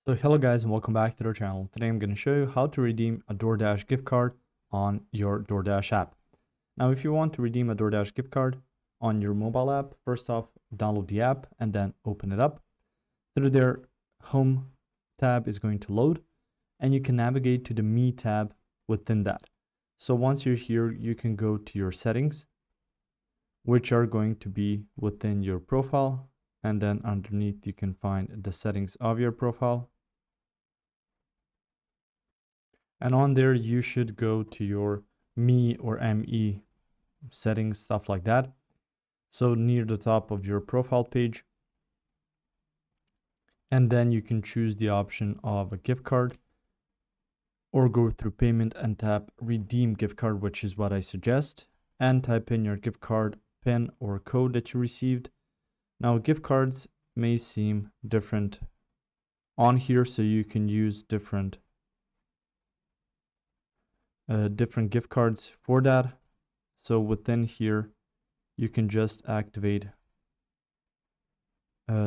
So hello guys and welcome back to our channel. Today I'm going to show you how to redeem a DoorDash gift card on your DoorDash app. Now if you want to redeem a DoorDash gift card on your mobile app, first off download the app and then open it up. Through there, home tab is going to load and you can navigate to the Me tab within that. So once you're here, you can go to your settings, which are going to be within your profile, and then underneath you can find the settings of your profile. And on there, you should go to your Me or ME settings, stuff like that. So near the top of your profile page. And then you can choose the option of a gift card or go through payment and tap redeem gift card, which is what I suggest. And type in your gift card PIN or code that you received. Now gift cards may seem different on here, so you can use different gift cards for that. So within here, you can just activate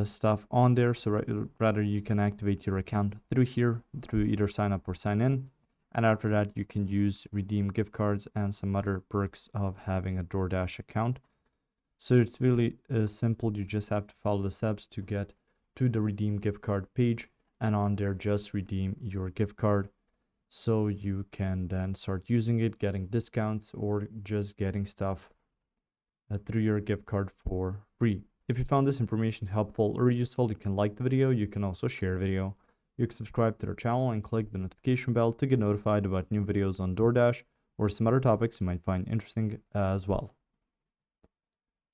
stuff on there. So rather you can activate your account through here, through either sign up or sign in. And after that, you can use redeem gift cards and some other perks of having a DoorDash account. So it's really simple. You just have to follow the steps to get to the redeem gift card page, and on there just redeem your gift card so you can then start using it, getting discounts or just getting stuff through your gift card for free. If you found this information helpful or useful, you can like the video. You can also share the video. You can subscribe to our channel and click the notification bell to get notified about new videos on DoorDash or some other topics you might find interesting as well.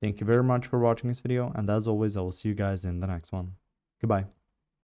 Thank you very much for watching this video, and as always, I will see you guys in the next one. Goodbye.